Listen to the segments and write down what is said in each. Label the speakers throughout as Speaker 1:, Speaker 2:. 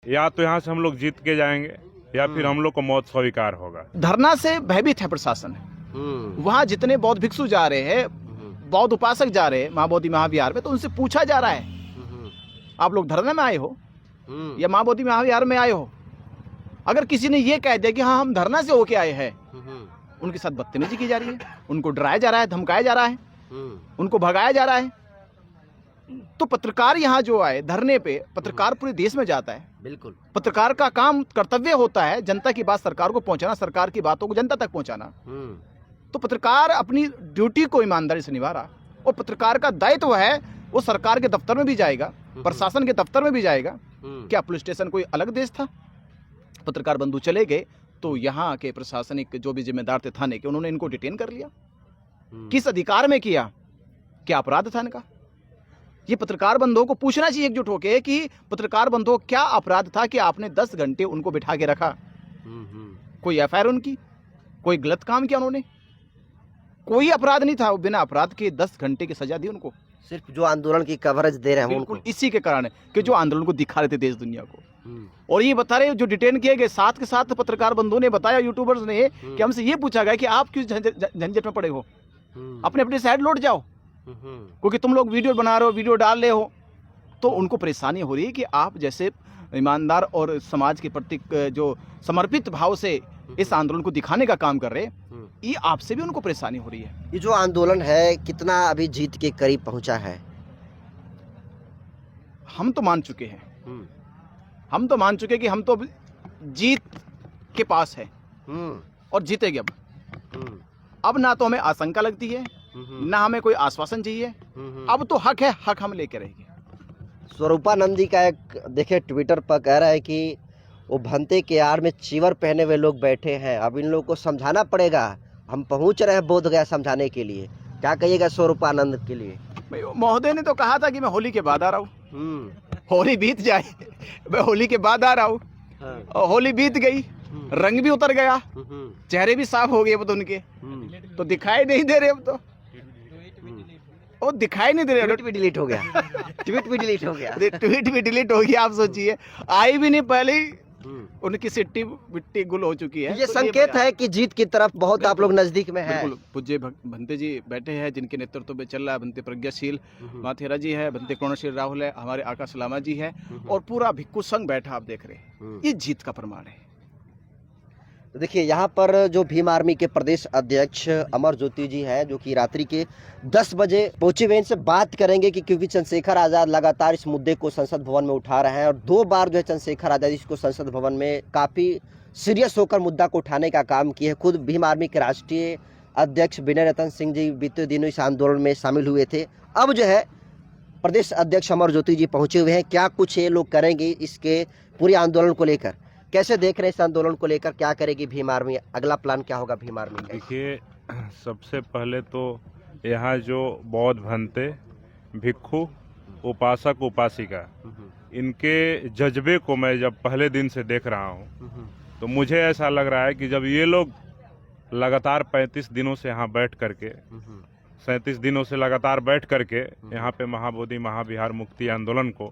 Speaker 1: या तो यहाँ से हम लोग जीत के जाएंगे या फिर हम लोग को मौत स्वीकार होगा।
Speaker 2: धरना से भयभीत है प्रशासन। वहाँ जितने बौद्ध भिक्षु जा रहे हैं, बौद्ध उपासक जा रहे हैं महाबोधि महाविहार में, तो उनसे पूछा जा रहा है आप लोग धरने में आए हो या महाबोधि महाविहार में आए हो। अगर किसी ने ये कह दिया कि हाँ हम धरना से होके आए हैं, उनके साथ बदतमीजी की जा रही है, उनको डराया जा रहा है, धमकाया जा रहा है, उनको भगाया जा रहा है। तो पत्रकार यहाँ जो आए धरने पे, पत्रकार पूरे देश में जाता है।
Speaker 3: बिल्कुल,
Speaker 2: पत्रकार का काम कर्तव्य होता है जनता की बात सरकार को पहुंचाना, सरकार की बातों को जनता तक पहुंचाना। तो पत्रकार अपनी ड्यूटी को ईमानदारी से निभा रहा, और पत्रकार का दायित्व है वो सरकार के दफ्तर में भी जाएगा, प्रशासन के दफ्तर में भी जाएगा। क्या पुलिस स्टेशन कोई अलग देश था? पत्रकार बंधु चले गए तो यहाँ के प्रशासनिक जो भी जिम्मेदार थे थाने के, उन्होंने इनको डिटेन कर लिया। किस अधिकार में किया? क्या अपराध था इनका? ये पत्रकार बंधुओं को पूछना चाहिए एकजुट होकर कि पत्रकार बंधुओं क्या अपराध था कि आपने 10 घंटे उनको बिठा के रखा? कोई एफआईआर उनकी, कोई गलत काम किया उन्होंने? कोई अपराध नहीं था, वो बिना अपराध के 10 घंटे की सजा दी उनको।
Speaker 3: सिर्फ जो आंदोलन की कवरेज दे रहे हैं
Speaker 2: बिल्कुल इसी के कारण है कि जो आंदोलन को दिखा रहे थे देश दुनिया को। और ये बता रहे जो डिटेन किए गए, साथ के साथ पत्रकार बंधुओं ने बताया, यूट्यूबर्स ने, कि हमसे ये पूछा गया कि आप क्यों झंझट में पड़े हो, अपने अपने साइड लौट जाओ, क्योंकि तुम लोग वीडियो बना रहे हो, वीडियो डाल रहे हो। तो उनको परेशानी हो रही है कि आप जैसे ईमानदार और समाज के प्रति जो समर्पित भाव से इस आंदोलन को दिखाने का काम कर रहे हैं, ये आपसे भी उनको परेशानी हो रही है।
Speaker 3: ये जो आंदोलन है कितना अभी जीत के करीब पहुंचा है?
Speaker 2: हम तो मान चुके हैं, हम तो मान चुके कि हम तो जीत के पास है और जीतेंगे। अब ना तो हमें आशंका लगती है, ना हमें कोई आश्वासन चाहिए। अब तो हक है, हक हम लेके रहेंगे।
Speaker 3: स्वरूपानंदी का एक देखे ट्विटर पर कह रहा है कि वो भंते के आड़ में चीवर पहने हुए लोग बैठे हैं, अब इन लोगों को समझाना पड़ेगा। हम पहुंच रहे हैं बोध गया समझाने के लिए। क्या कहिएगा स्वरूपानंद के लिए?
Speaker 2: महोदय ने तो कहा था कि मैं होली के बाद आ रहा हूँ, होली बीत जाए, मैं होली के बाद आ रहा हूँ। और होली बीत गई, रंग भी उतर गया, चेहरे भी साफ हो गए अब तो उनके, तो दिखाई नहीं दे रहे। अब तो वो दिखाई नहीं दे रहे।
Speaker 3: ट्वीट भी डिलीट हो गया, ट्वीट भी डिलीट हो गया,
Speaker 2: ट्वीट भी डिलीट हो गया। आप सोचिए, आई भी नहीं, पहले ही उनकी सिट्टी मिट्टी गुल हो चुकी है।
Speaker 3: ये संकेत है कि जीत की तरफ बहुत आप लोग नजदीक में हैं।
Speaker 2: पूज्य भंते जी बैठे हैं, जिनके नेतृत्व में चल रहा है। भंते प्रज्ञाशील माथेरा जी है, भंते करुणाशील राहुल है, हमारे आकाश लामा जी है, और पूरा भिक्खु संघ बैठा, आप देख रहे हैं। ये जीत का प्रमाण है।
Speaker 3: तो देखिए यहाँ पर जो भीम आर्मी के प्रदेश अध्यक्ष अमर ज्योति जी हैं, जो कि रात्रि के 10 बजे पहुंचे हुए, इनसे बात करेंगे कि क्योंकि चंद्रशेखर आज़ाद लगातार इस मुद्दे को संसद भवन में उठा रहे हैं, और 2 बार जो है चंद्रशेखर आज़ाद इसको संसद भवन में काफ़ी सीरियस होकर मुद्दा को उठाने का काम किए। खुद भीम आर्मी के राष्ट्रीय अध्यक्ष विनय रतन सिंह जी बीते दिनों इस आंदोलन में शामिल हुए थे। अब जो है प्रदेश अध्यक्ष अमर ज्योति जी पहुँचे हुए हैं। क्या कुछ ये लोग करेंगे इसके पूरे आंदोलन को लेकर? कैसे देख रहे हैं इस आंदोलन को लेकर? क्या करेगी भीम आर्मी? अगला प्लान क्या होगा भीम आर्मी का?
Speaker 1: देखिए, सबसे पहले तो यहाँ जो बौद्ध भंते, भिक्षु, उपासक, उपासिका, इनके जज्बे को मैं जब पहले दिन से देख रहा हूँ, तो मुझे ऐसा लग रहा है कि जब ये लोग लगातार 35 दिनों से यहाँ बैठ करके, 37 दिनों से लगातार बैठ करके यहाँ पे महाबोधि महाविहार मुक्ति आंदोलन को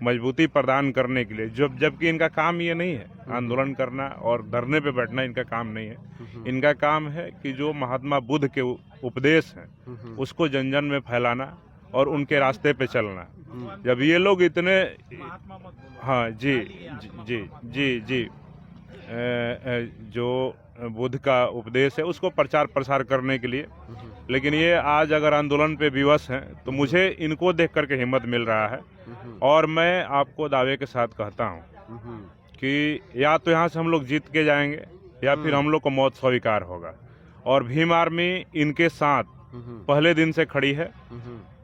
Speaker 1: मजबूती प्रदान करने के लिए, जबकि इनका काम ये नहीं है आंदोलन करना और धरने पे बैठना, इनका काम नहीं है। इनका काम है कि जो महात्मा बुद्ध के उपदेश हैं उसको जन जन में फैलाना और उनके रास्ते पे चलना। जब ये लोग इतने, हाँ जी जी जी जी, जो बुद्ध का उपदेश है उसको प्रचार प्रसार करने के लिए, लेकिन ये आज अगर आंदोलन पे विवश हैं, तो मुझे इनको देख करके हिम्मत मिल रहा है। और मैं आपको दावे के साथ कहता हूँ कि या तो यहाँ से हम लोग जीत के जाएंगे या फिर हम लोग को मौत स्वीकार होगा। और भीम आर्मी इनके साथ पहले दिन से खड़ी है,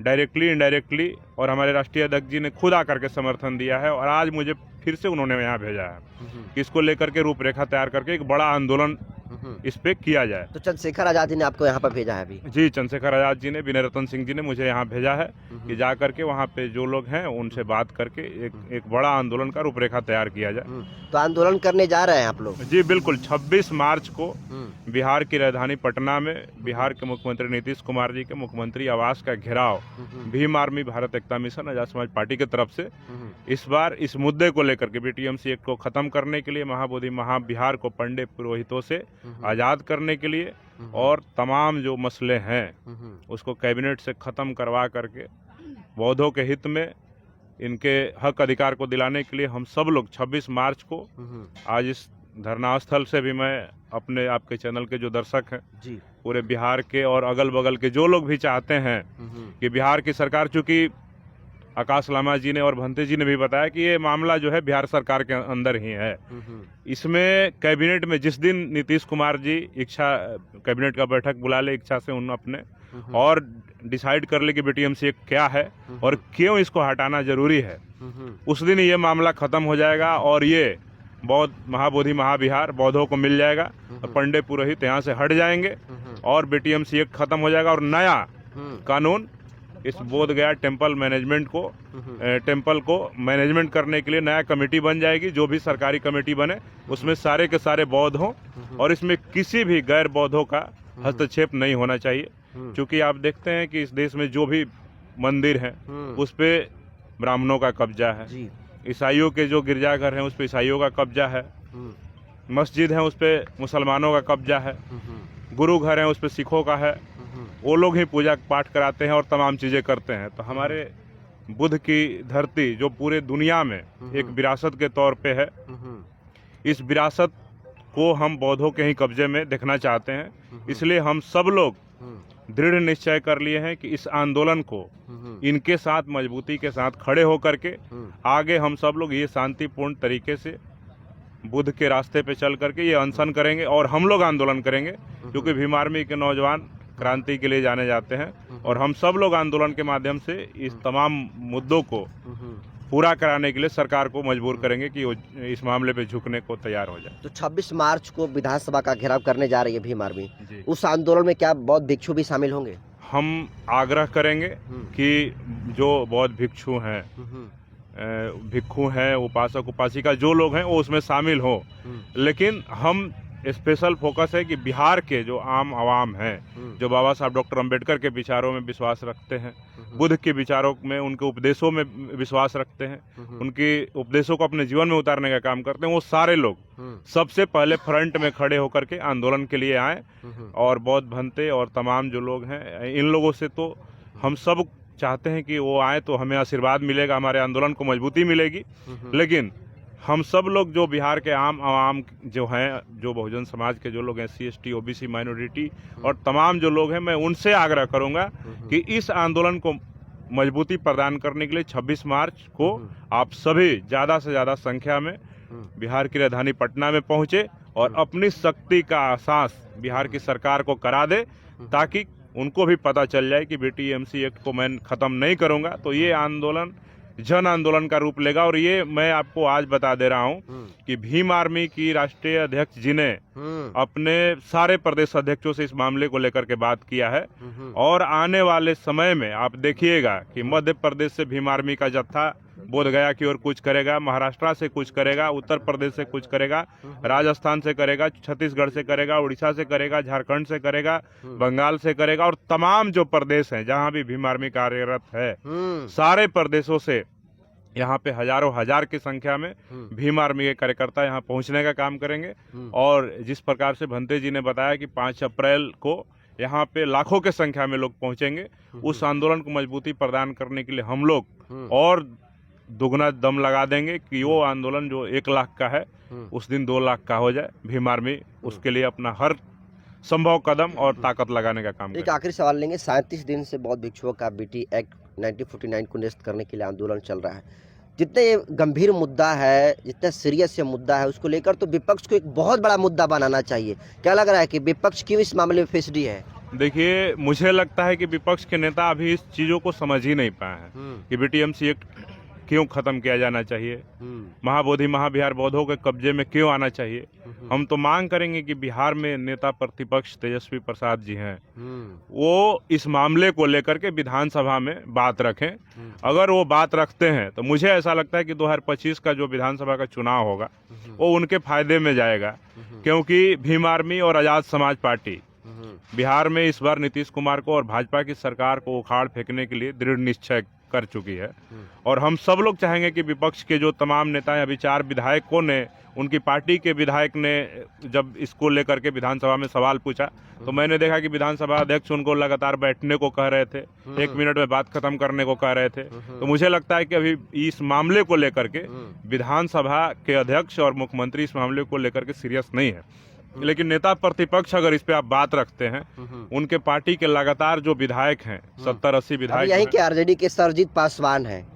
Speaker 1: डायरेक्टली इनडायरेक्टली, और हमारे राष्ट्रीय अध्यक्ष जी ने खुद आकर के समर्थन दिया है। और आज मुझे फिर से उन्होंने यहाँ भेजा है कि इसको लेकर के रूपरेखा तैयार करके एक बड़ा आंदोलन इस पे किया जाए।
Speaker 3: तो चंद्रशेखर आजाद जी ने आपको यहाँ पर भेजा है अभी?
Speaker 1: जी, चंद्रशेखर आजाद जी ने, विनय रतन सिंह जी ने मुझे यहाँ भेजा है कि जा करके वहाँ पे जो लोग हैं उनसे बात करके एक बड़ा आंदोलन का रूपरेखा तैयार किया जाए।
Speaker 3: तो आंदोलन करने जा रहे हैं आप लोग?
Speaker 1: जी बिल्कुल, 26 मार्च को बिहार की राजधानी पटना में बिहार के मुख्यमंत्री नीतीश कुमार जी के मुख्यमंत्री आवास का घेराव भीम आर्मी भारत एकता मिशन आजाद समाज पार्टी की तरफ से इस बार इस मुद्दे को लेकर के बीटीएमसी एक्ट को खत्म करने के लिए, महाबोधि बिहार को पंडे पुरोहितों से आजाद करने के लिए और तमाम जो मसले हैं उसको कैबिनेट से खत्म करवा करके बौद्धों के हित में इनके हक अधिकार को दिलाने के लिए हम सब लोग 26 मार्च को आज इस धरना स्थल से भी मैं अपने आपके चैनल के जो दर्शक हैं
Speaker 3: जी,
Speaker 1: पूरे बिहार के और अगल बगल के जो लोग भी चाहते हैं कि बिहार की सरकार, चूंकि आकाश लामा जी ने और भंते जी ने भी बताया कि ये मामला जो है बिहार सरकार के अंदर ही है, इसमें कैबिनेट में जिस दिन नीतीश कुमार जी इच्छा कैबिनेट का बैठक बुला ले इच्छा से उन अपने और डिसाइड कर ले कि बीटीएमसी एक्ट क्या है और क्यों इसको हटाना जरूरी है, उस दिन ये मामला खत्म हो जाएगा और ये बौद्ध महाबोधि महाबिहार बौद्धों को मिल जाएगा और पंडे पुरोहित यहाँ से हट जाएंगे और बीटीएमसी एक्ट खत्म हो जाएगा और नया कानून इस बोध गया टेम्पल मैनेजमेंट को टेम्पल को मैनेजमेंट करने के लिए नया कमेटी बन जाएगी। जो भी सरकारी कमेटी बने उसमें सारे के सारे बौद्ध हों और इसमें किसी भी गैर बौद्धों का हस्तक्षेप नहीं होना चाहिए, क्योंकि आप देखते हैं कि इस देश में जो भी मंदिर हैं उस पे ब्राह्मणों का कब्जा है, ईसाइयों के जो गिरजाघर हैं उस पे ईसाइयों का कब्जा है, मस्जिद है उस पे मुसलमानों का कब्जा है, गुरु घर है उस पे सिखों का है, वो लोग ही पूजा पाठ कराते हैं और तमाम चीजें करते हैं। तो हमारे बुद्ध की धरती जो पूरे दुनिया में एक विरासत के तौर पे है, इस विरासत को हम बौद्धों के ही कब्जे में देखना चाहते हैं, इसलिए हम सब लोग दृढ़ निश्चय कर लिए हैं कि इस आंदोलन को इनके साथ मजबूती के साथ खड़े होकर के आगे हम सब लोग ये शांतिपूर्ण तरीके से बुद्ध के रास्ते पे चल करके ये अनशन करेंगे और हम लोग आंदोलन करेंगे, क्योंकि भीम आर्मी के नौजवान क्रांति के लिए जाने जाते हैं और हम सब लोग आंदोलन के माध्यम से इस तमाम मुद्दों को पूरा कराने के लिए सरकार को मजबूर करेंगे कि वो इस मामले पे झुकने को तैयार हो जाए।
Speaker 3: तो 26 मार्च को विधानसभा का घेराव करने जा रही है भीम आर्मी, उस आंदोलन में क्या बौद्ध भिक्षु भी शामिल होंगे?
Speaker 1: हम आग्रह करेंगे कि जो बौद्ध भिक्षु हैं, भिक्षु हैं, उपासक उपासिका जो लोग हैं वो उसमें शामिल हो, लेकिन हम स्पेशल फोकस है कि बिहार के जो आम आवाम हैं जो बाबा साहब डॉक्टर अंबेडकर के विचारों में विश्वास रखते हैं, बुद्ध के विचारों में, उनके उपदेशों में विश्वास रखते हैं, उनके उपदेशों को अपने जीवन में उतारने का काम करते हैं, वो सारे लोग सबसे पहले फ्रंट में खड़े होकर के आंदोलन के लिए आए और बौद्ध भंते और तमाम जो लोग हैं इन लोगों से तो हम सब चाहते हैं कि वो आए तो हमें आशीर्वाद मिलेगा, हमारे आंदोलन को मजबूती मिलेगी। लेकिन हम सब लोग जो बिहार के आम आवाम जो हैं, जो बहुजन समाज के जो लोग हैं, SC ST OBC माइनॉरिटी और तमाम जो लोग हैं, मैं उनसे आग्रह करूंगा कि इस आंदोलन को मजबूती प्रदान करने के लिए 26 मार्च को आप सभी ज़्यादा से ज़्यादा संख्या में बिहार की राजधानी पटना में पहुंचे और अपनी शक्ति का एहसास बिहार की सरकार को करा दे, ताकि उनको भी पता चल जाए कि बीटीएमसी एक्ट को मैं खत्म नहीं करूंगा तो ये आंदोलन जन आंदोलन का रूप लेगा। और ये मैं आपको आज बता दे रहा हूं कि भीम आर्मी की राष्ट्रीय अध्यक्ष जी ने अपने सारे प्रदेश अध्यक्षों से इस मामले को लेकर के बात किया है और आने वाले समय में आप देखिएगा कि मध्य प्रदेश से भीम आर्मी का जत्था बोध गया की ओर कुछ करेगा, महाराष्ट्र से कुछ करेगा, उत्तर प्रदेश से कुछ करेगा, राजस्थान से करेगा, छत्तीसगढ़ से करेगा, उड़ीसा से करेगा, झारखंड से करेगा, बंगाल से करेगा और तमाम जो प्रदेश हैं जहां भी भीम आर्मी कार्यरत है, सारे प्रदेशों से यहाँ पे हजारों हजार की संख्या में भीम आर्मी के कार्यकर्ता यहाँ पहुँचने का काम करेंगे। और जिस प्रकार से भंते जी ने बताया कि 5 अप्रैल को यहाँ पे लाखों के संख्या में लोग पहुँचेंगे, उस आंदोलन को मजबूती प्रदान करने के लिए हम लोग और दुगना दम लगा देंगे कि वो आंदोलन जो 1 लाख का है उस दिन 2 लाख का हो जाए। भीम आर्मी उसके लिए अपना हर संभव कदम और ताकत लगाने का काम।
Speaker 3: एक आखिरी सवाल लेंगे, 37 दिन से बौद्ध भिक्षुओं का BT एक्ट 1949 को निरस्त करने के लिए आंदोलन चल रहा है। जितने ये गंभीर मुद्दा है, जितना सीरियस ये मुद्दा है, उसको लेकर तो विपक्ष को एक बहुत बड़ा मुद्दा बनाना चाहिए। क्या लग रहा है कि विपक्ष क्यों इस मामले में फिसडी है?
Speaker 1: देखिए, मुझे लगता है कि विपक्ष के नेता अभी इस चीजों को समझ ही नहीं पाए हैं कि बीटीएमसी एक्ट क्यों खत्म किया जाना चाहिए, महाबोधि महाबिहार बौद्धों के कब्जे में क्यों आना चाहिए। हम तो मांग करेंगे कि बिहार में नेता प्रतिपक्ष तेजस्वी प्रसाद जी हैं, वो इस मामले को लेकर के विधानसभा में बात रखें। अगर वो बात रखते हैं तो मुझे ऐसा लगता है कि 2025 का जो विधानसभा का चुनाव होगा वो उनके फायदे में जाएगा, क्योंकि भीम आर्मी और आजाद समाज पार्टी बिहार में इस बार नीतीश कुमार को और भाजपा की सरकार को उखाड़ फेंकने के लिए दृढ़ निश्चय कर चुकी है। और हम सब लोग चाहेंगे कि विपक्ष के जो तमाम नेता हैं, अभी 4 विधायकों ने, उनकी पार्टी के विधायक ने जब इसको लेकर के विधानसभा में सवाल पूछा तो मैंने देखा कि विधानसभा अध्यक्ष उनको लगातार बैठने को कह रहे थे, 1 मिनट में बात खत्म करने को कह रहे थे। तो मुझे लगता है कि अभी इस मामले को लेकर के विधानसभा के अध्यक्ष और मुख्यमंत्री इस मामले को लेकर के सीरियस नहीं है। लेकिन नेता प्रतिपक्ष अगर इस पे आप बात रखते हैं, उनके पार्टी के लगातार जो विधायक हैं, 70-80 विधायक
Speaker 3: यही के आरजेडी के सरजीत पासवान हैं,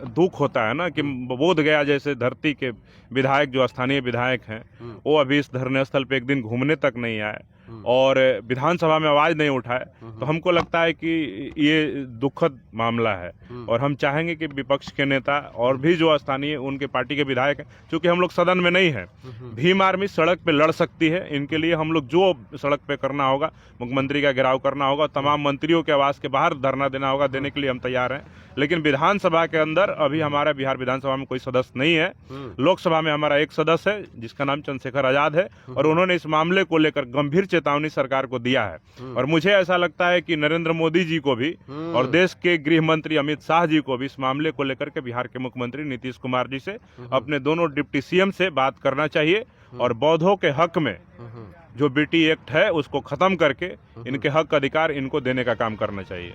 Speaker 1: दुख होता है ना कि बोध गया जैसे धरती के विधायक, जो स्थानीय विधायक हैं, वो अभी इस धरने स्थल पे एक दिन घूमने तक नहीं आए और विधानसभा में आवाज नहीं उठाए। तो हमको लगता है कि ये दुखद मामला है और हम चाहेंगे कि विपक्ष के नेता और भी जो स्थानीय उनके पार्टी के विधायक हैं, क्योंकि हम लोग सदन में नहीं है, भीम आर्मी सड़क पे लड़ सकती है। इनके लिए हम लोग जो सड़क पे करना होगा, मुख्यमंत्री का घेराव करना होगा, तमाम मंत्रियों के आवास के बाहर धरना देना होगा, देने के लिए हम तैयार हैं। लेकिन विधानसभा के अंदर अभी हमारा बिहार विधानसभा में कोई सदस्य नहीं है। लोकसभा में हमारा एक सदस्य है जिसका नाम चंद्रशेखर आजाद है और उन्होंने इस मामले को लेकर गंभीर चेतावनी सरकार को दिया है। और मुझे ऐसा लगता है कि नरेंद्र मोदी जी को भी और देश के गृह मंत्री अमित शाह जी को भी इस मामले को लेकर के बिहार के मुख्यमंत्री नीतीश कुमार जी से, अपने दोनों डिप्टी सीएम से बात करना चाहिए और बौद्धों के हक में जो बीटी एक्ट है उसको खत्म करके इनके हक अधिकार इनको देने का काम करना चाहिए।